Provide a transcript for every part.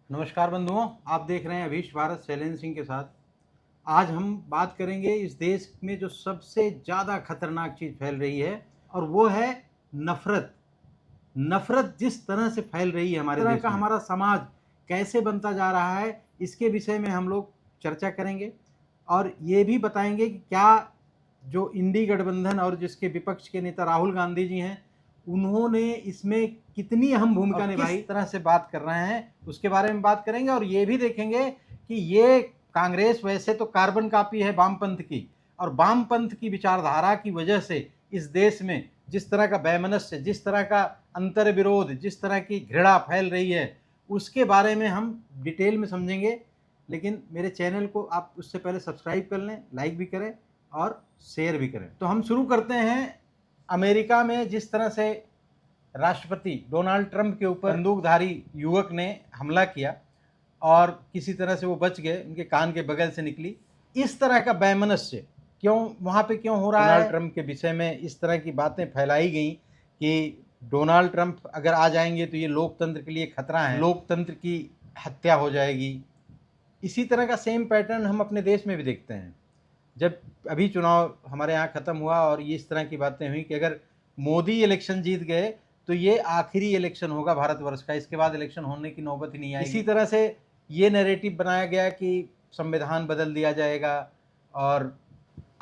नमस्कार बंधुओं, आप देख रहे हैं अभीश भारत शैलेंद्र सिंह के साथ। आज हम बात करेंगे इस देश में जो सबसे ज़्यादा खतरनाक चीज़ फैल रही है और वो है नफ़रत। नफ़रत जिस तरह से फैल रही है हमारे देश में, हमारा समाज कैसे बनता जा रहा है, इसके विषय में हम लोग चर्चा करेंगे और ये भी बताएंगे कि क्या जो इंडी गठबंधन और जिसके विपक्ष के नेता राहुल गांधी जी हैं, उन्होंने इसमें कितनी अहम भूमिका निभाई, किस तरह से बात कर रहे हैं उसके बारे में बात करेंगे। और ये भी देखेंगे कि ये कांग्रेस वैसे तो कार्बन कॉपी है वामपंथ की, और वामपंथ की विचारधारा की वजह से इस देश में जिस तरह का वैमनस्य, जिस तरह का अंतर विरोध, जिस तरह की घृणा फैल रही है, उसके बारे में हम डिटेल में समझेंगे। लेकिन मेरे चैनल को आप उससे पहले सब्सक्राइब कर लें, लाइक भी करें और शेयर भी करें। तो हम शुरू करते हैं। अमेरिका में जिस तरह से राष्ट्रपति डोनाल्ड ट्रंप के ऊपर बंदूकधारी युवक ने हमला किया और किसी तरह से वो बच गए, उनके कान के बगल से निकली, इस तरह का वैमनस्य क्यों वहाँ पे क्यों हो रहा है? डोनाल्ड ट्रंप के विषय में इस तरह की बातें फैलाई गई कि डोनाल्ड ट्रंप अगर आ जाएंगे तो ये लोकतंत्र के लिए खतरा है, लोकतंत्र की हत्या हो जाएगी। इसी तरह का सेम पैटर्न हम अपने देश में भी देखते हैं। जब अभी चुनाव हमारे यहाँ ख़त्म हुआ और ये इस तरह की बातें हुई कि अगर मोदी इलेक्शन जीत गए तो ये आखिरी इलेक्शन होगा भारतवर्ष का, इसके बाद इलेक्शन होने की नौबत ही नहीं आएगी। इसी तरह से ये नैरेटिव बनाया गया कि संविधान बदल दिया जाएगा और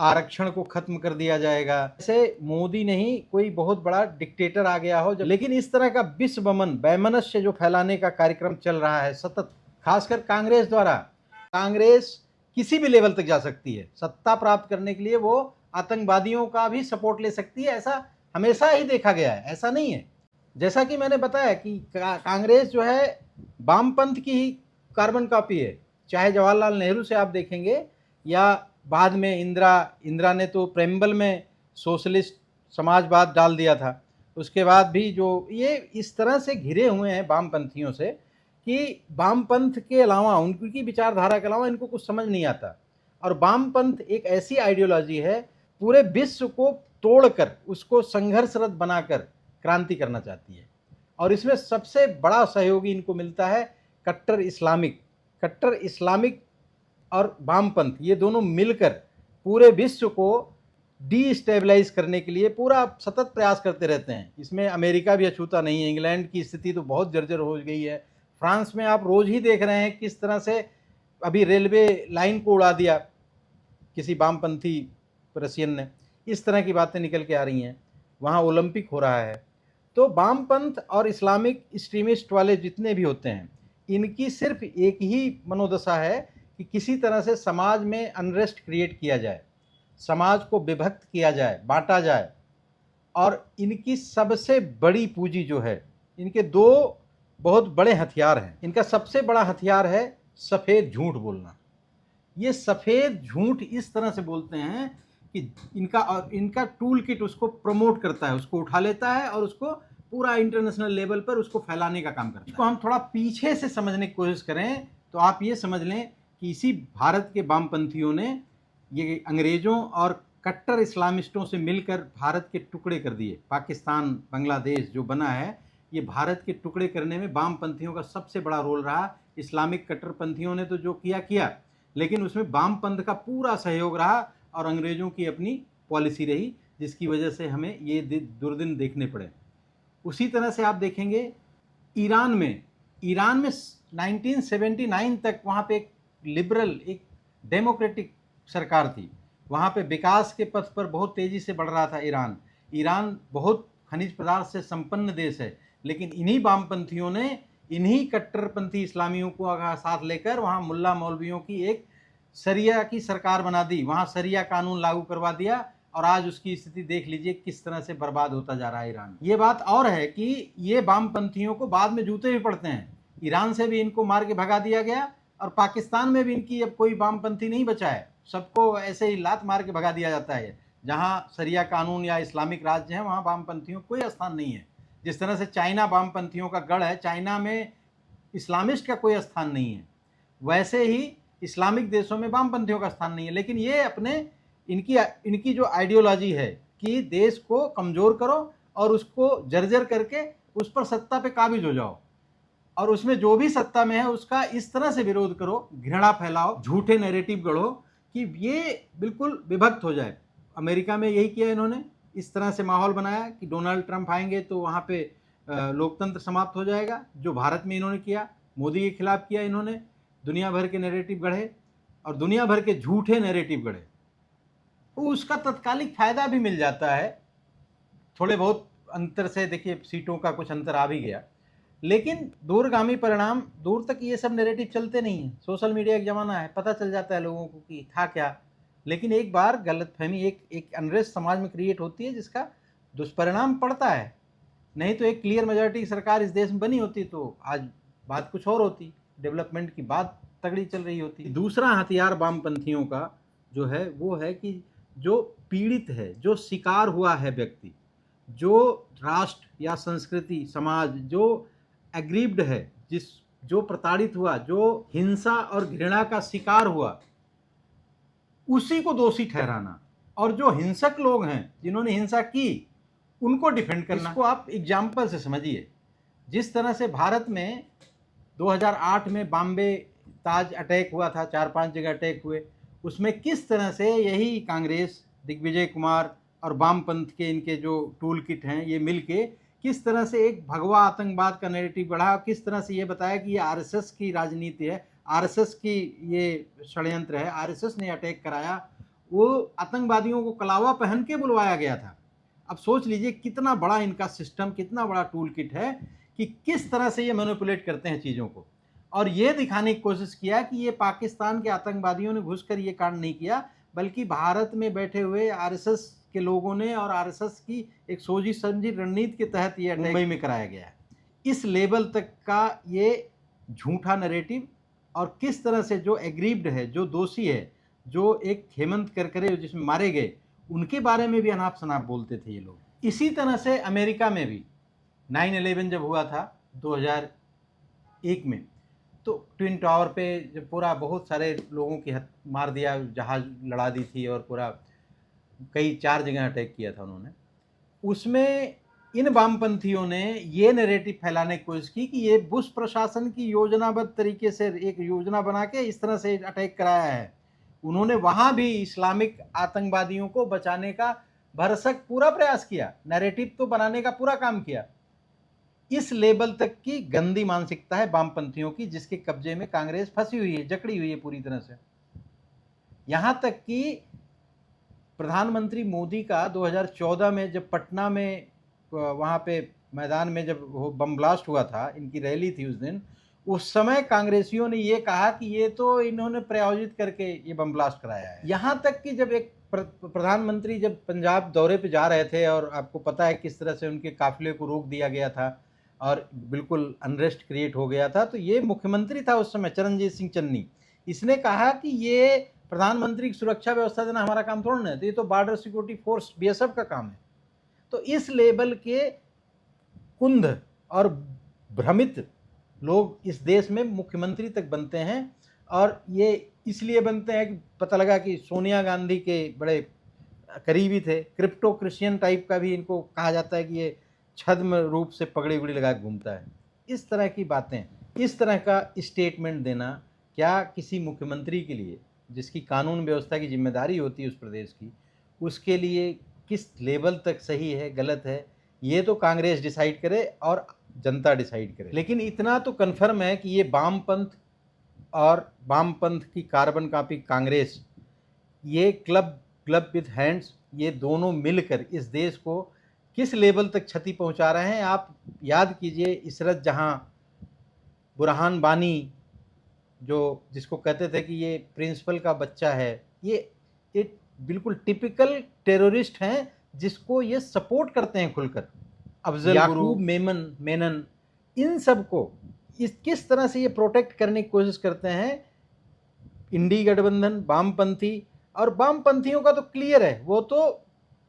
आरक्षण को खत्म कर दिया जाएगा। ऐसे मोदी नहीं, कोई बहुत बड़ा डिक्टेटर आ गया हो। लेकिन इस तरह का विश्व वैमनस्य जो फैलाने का कार्यक्रम चल रहा है सतत, खासकर कांग्रेस द्वारा, कांग्रेस किसी भी लेवल तक जा सकती है। सत्ता प्राप्त करने के लिए वो आतंकवादियों का भी सपोर्ट ले सकती है, ऐसा हमेशा ही देखा गया है, ऐसा नहीं है। जैसा कि मैंने बताया कि कांग्रेस जो है वामपंथ की ही कार्बन कॉपी है। चाहे जवाहरलाल नेहरू से आप देखेंगे या बाद में इंदिरा ने तो प्रेम्बल में सोशलिस्ट समाजवाद डाल दिया था। उसके बाद भी जो ये इस तरह से घिरे हुए हैं वामपंथियों से कि वामपंथ के अलावा, उनकी विचारधारा के अलावा इनको कुछ समझ नहीं आता। और वामपंथ एक ऐसी आइडियोलॉजी है पूरे विश्व को तोड़कर, उसको संघर्षरत बनाकर क्रांति करना चाहती है। और इसमें सबसे बड़ा सहयोगी इनको मिलता है कट्टर इस्लामिक और वामपंथ, ये दोनों मिलकर पूरे विश्व को डीस्टेबलाइज करने के लिए पूरा सतत प्रयास करते रहते हैं। इसमें अमेरिका भी अछूता नहीं है। इंग्लैंड की स्थिति तो बहुत जर्जर हो गई है। फ्रांस में आप रोज ही देख रहे हैं किस तरह से अभी रेलवे लाइन को उड़ा दिया किसी वामपंथी रशियन ने। इस तरह की बातें निकल के आ रही हैं। वहाँ ओलंपिक हो रहा है। तो वामपंथ और इस्लामिक एक्सट्रीमिस्ट वाले जितने भी होते हैं, इनकी सिर्फ एक ही मनोदशा है कि किसी तरह से समाज में अनरेस्ट क्रिएट किया जाए, समाज को विभक्त किया जाए, बांटा जाए। और इनकी सबसे बड़ी पूंजी जो है, इनके दो बहुत बड़े हथियार हैं। इनका सबसे बड़ा हथियार है सफ़ेद झूठ बोलना। ये सफ़ेद झूठ इस तरह से बोलते हैं कि इनका टूल किट उसको प्रमोट करता है, उसको उठा लेता है और उसको पूरा इंटरनेशनल लेवल पर उसको फैलाने का काम करता है। इसको हम थोड़ा पीछे से समझने की कोशिश करें तो आप ये समझ लें कि इसी भारत के वामपंथियों ने ये अंग्रेज़ों और कट्टर इस्लामिस्टों से मिलकर भारत के टुकड़े कर दिए। पाकिस्तान, बांग्लादेश जो बना है, ये भारत के टुकड़े करने में वामपंथियों का सबसे बड़ा रोल रहा। इस्लामिक कट्टरपंथियों ने तो जो किया, लेकिन उसमें वामपंथ का पूरा सहयोग रहा और अंग्रेज़ों की अपनी पॉलिसी रही, जिसकी वजह से हमें ये दुर्दिन देखने पड़े। उसी तरह से आप देखेंगे ईरान में 1979 तक वहाँ पे एक लिबरल, एक डेमोक्रेटिक सरकार थी। वहाँ पे विकास के पथ पर बहुत तेज़ी से बढ़ रहा था ईरान बहुत खनिज पदार्थ से संपन्न देश है, लेकिन इन्हीं वामपंथियों ने, इन्हीं कट्टरपंथी इस्लामियों को साथ लेकर वहाँ मुल्ला मौलवियों की एक शरिया की सरकार बना दी, वहाँ शरिया कानून लागू करवा दिया। और आज उसकी स्थिति देख लीजिए किस तरह से बर्बाद होता जा रहा है ईरान। ये बात और है कि ये वामपंथियों को बाद में जूते भी पड़ते हैं। ईरान से भी इनको मार के भगा दिया गया और पाकिस्तान में भी इनकी अब कोई वामपंथी नहीं बचा है, सबको ऐसे ही लात मार के भगा दिया जाता है। जहाँ शरिया कानून या इस्लामिक राज्य है, वहाँ वामपंथियों को कोई स्थान नहीं है। जिस तरह से चाइना वामपंथियों का गढ़ है, चाइना में इस्लामिस्ट का कोई स्थान नहीं है, वैसे ही इस्लामिक देशों में वामपंथियों का स्थान नहीं है। लेकिन ये अपने इनकी जो आइडियोलॉजी है कि देश को कमज़ोर करो और उसको जर्जर करके उस पर सत्ता पे काबिज हो जाओ, और उसमें जो भी सत्ता में है उसका इस तरह से विरोध करो, घृणा फैलाओ, झूठे नैरेटिव गढ़ो कि ये बिल्कुल विभक्त हो जाए। अमेरिका में यही किया इन्होंने, इस तरह से माहौल बनाया कि डोनाल्ड ट्रंप आएंगे तो वहाँ पे लोकतंत्र समाप्त हो जाएगा। जो भारत में इन्होंने किया, मोदी के खिलाफ किया इन्होंने, दुनिया भर के नैरेटिव गढ़े और दुनिया भर के झूठे नैरेटिव गढ़े, तो उसका तत्कालिक फायदा भी मिल जाता है। थोड़े बहुत अंतर से देखिए सीटों का कुछ अंतर आ भी गया, लेकिन दूरगामी परिणाम, दूर तक ये सब नैरेटिव चलते नहीं हैं। सोशल मीडिया का ज़माना है, पता चल जाता है लोगों को कि था क्या। लेकिन एक बार गलतफहमी, एक अनरेस्ट समाज में क्रिएट होती है जिसका दुष्परिणाम पड़ता है। नहीं तो एक क्लियर मेजॉरिटी की सरकार इस देश में बनी होती तो आज बात कुछ और होती, डेवलपमेंट की बात तगड़ी चल रही होती। दूसरा हथियार वामपंथियों का जो है वो है कि जो पीड़ित है, जो शिकार हुआ है व्यक्ति, जो राष्ट्र या संस्कृति समाज जो एग्रीव्ड है, जो प्रताड़ित हुआ, जो हिंसा और घृणा का शिकार हुआ, उसी को दोषी ठहराना, और जो हिंसक लोग हैं जिन्होंने हिंसा की उनको डिफेंड करना। इसको आप एग्जाम्पल से समझिए। जिस तरह से भारत में 2008 में बॉम्बे ताज अटैक हुआ था, 4-5 जगह अटैक हुए, उसमें किस तरह से यही कांग्रेस, दिग्विजय कुमार और वामपंथ के इनके जो टूल किट हैं ये मिलके किस तरह से एक भगवा आतंकवाद का नैरेटिव बढ़ा, किस तरह से ये बताया कि ये आरएसएस की राजनीति है, आरएसएस की ये षड्यंत्र है, आरएसएस ने अटैक कराया। वो आतंकवादियों को कलावा पहन के बुलवाया गया था। अब सोच लीजिए कितना बड़ा इनका सिस्टम, कितना बड़ा टूल किट है कि किस तरह से ये मैनिपुलेट करते हैं चीज़ों को। और ये दिखाने की कोशिश किया कि ये पाकिस्तान के आतंकवादियों ने घुसकर ये कांड नहीं किया, बल्कि भारत में बैठे हुए आरएसएस के लोगों ने और आरएसएस की एक सोची समझी रणनीति के तहत ये मुंबई में कराया गया है। इस लेवल तक का ये झूठा नैरेटिव, और किस तरह से जो एग्रीव्ड है, जो दोषी है, जो एक हेमंत करकरे जिसमें मारे गए, उनके बारे में भी अनाप शनाप बोलते थे ये लोग। इसी तरह से अमेरिका में भी 9/11 जब हुआ था 2001 में, तो ट्विन टावर पे जब पूरा बहुत सारे लोगों की मार दिया, जहाज लड़ा दी थी और पूरा कई 4 जगह अटैक किया था उन्होंने, उसमें इन वामपंथियों ने ये नैरेटिव फैलाने की कोशिश की कि ये बुश प्रशासन की योजनाबद्ध तरीके से एक योजना बना के इस तरह से अटैक कराया है। उन्होंने वहाँ भी इस्लामिक आतंकवादियों को बचाने का भरसक पूरा प्रयास किया, नैरेटिव तो बनाने का पूरा काम किया। इस लेवल तक की गंदी मानसिकता है वामपंथियों की, जिसके कब्जे में कांग्रेस फंसी हुई है, जकड़ी हुई है पूरी तरह से। यहाँ तक कि प्रधानमंत्री मोदी का 2014 में जब पटना में वहाँ पे मैदान में जब वो बम ब्लास्ट हुआ था, इनकी रैली थी उस दिन, उस समय कांग्रेसियों ने ये कहा कि ये तो इन्होंने प्रायोजित करके ये बम ब्लास्ट कराया है। यहाँ तक कि जब एक प्रधानमंत्री जब पंजाब दौरे पे जा रहे थे, और आपको पता है किस तरह से उनके काफिले को रोक दिया गया था और बिल्कुल अनरेस्ट क्रिएट हो गया था, तो ये मुख्यमंत्री था उस समय, चरणजीत सिंह चन्नी, इसने कहा कि ये प्रधानमंत्री की सुरक्षा व्यवस्था देना हमारा काम थोड़ा ना है, तो ये तो बॉर्डर सिक्योरिटी फोर्स बीएसएफ का काम है। तो इस लेवल के कुंध और भ्रमित लोग इस देश में मुख्यमंत्री तक बनते हैं, और ये इसलिए बनते हैं कि पता लगा कि सोनिया गांधी के बड़े करीबी थे। क्रिप्टो क्रिश्चियन टाइप का भी इनको कहा जाता है कि ये छद्म रूप से पगड़ी उगड़ी लगा घूमता है। इस तरह की बातें, इस तरह का स्टेटमेंट देना क्या किसी मुख्यमंत्री के लिए, जिसकी कानून व्यवस्था की जिम्मेदारी होती है उस प्रदेश की, उसके लिए किस लेवल तक सही है, गलत है, ये तो कांग्रेस डिसाइड करे और जनता डिसाइड करे। लेकिन इतना तो कन्फर्म है कि ये वामपंथ और वामपंथ की कार्बन कॉपी कांग्रेस, ये क्लब विद हैंड्स, ये दोनों मिलकर इस देश को किस लेवल तक क्षति पहुंचा रहे हैं। आप याद कीजिए इशरत जहां, बुरहान बानी, जो जिसको कहते थे कि ये प्रिंसिपल का बच्चा है, ये बिल्कुल टिपिकल टेररिस्ट हैं जिसको ये सपोर्ट करते हैं खुलकर। अफजल याकूब मेनन, इन सब को किस तरह से ये प्रोटेक्ट करने की कोशिश करते हैं। इंडी गठबंधन, वामपंथी, और वामपंथियों का तो क्लियर है, वो तो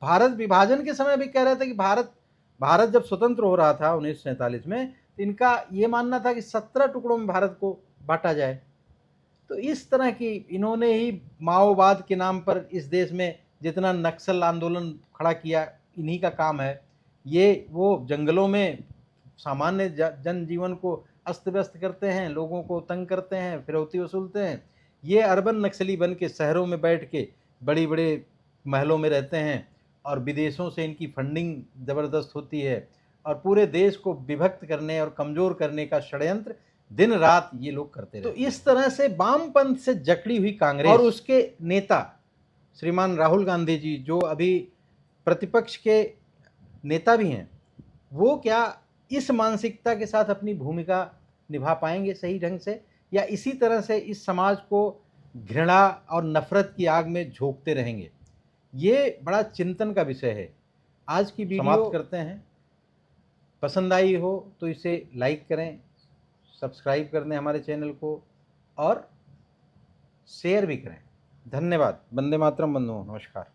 भारत विभाजन के समय भी कह रहे थे कि भारत जब स्वतंत्र हो रहा था 1947 में, तो इनका ये मानना था कि 17 टुकड़ों में भारत को बांटा जाए। तो इस तरह की इन्होंने ही माओवाद के नाम पर इस देश में जितना नक्सल आंदोलन खड़ा किया, इन्हीं का काम है। ये वो जंगलों में सामान्य जनजीवन को अस्त व्यस्त करते हैं, लोगों को तंग करते हैं, फिरौती वसूलते हैं। ये अर्बन नक्सली बन के शहरों में बैठ के बड़ी बड़े महलों में रहते हैं और विदेशों से इनकी फंडिंग ज़बरदस्त होती है और पूरे देश को विभक्त करने और कमज़ोर करने का षड्यंत्र दिन रात ये लोग करते रहते हैं। तो इस तरह से वामपंथ से जकड़ी हुई कांग्रेस और उसके नेता श्रीमान राहुल गांधी जी, जो अभी प्रतिपक्ष के नेता भी हैं, वो क्या इस मानसिकता के साथ अपनी भूमिका निभा पाएंगे सही ढंग से, या इसी तरह से इस समाज को घृणा और नफरत की आग में झोंकते रहेंगे? ये बड़ा चिंतन का विषय है। आज की वीडियो समाप्त करते हैं। पसंद आई हो तो इसे लाइक करें, सब्सक्राइब कर दें हमारे चैनल को और शेयर भी करें। धन्यवाद। वंदे मातरम बंधुओं, नमस्कार।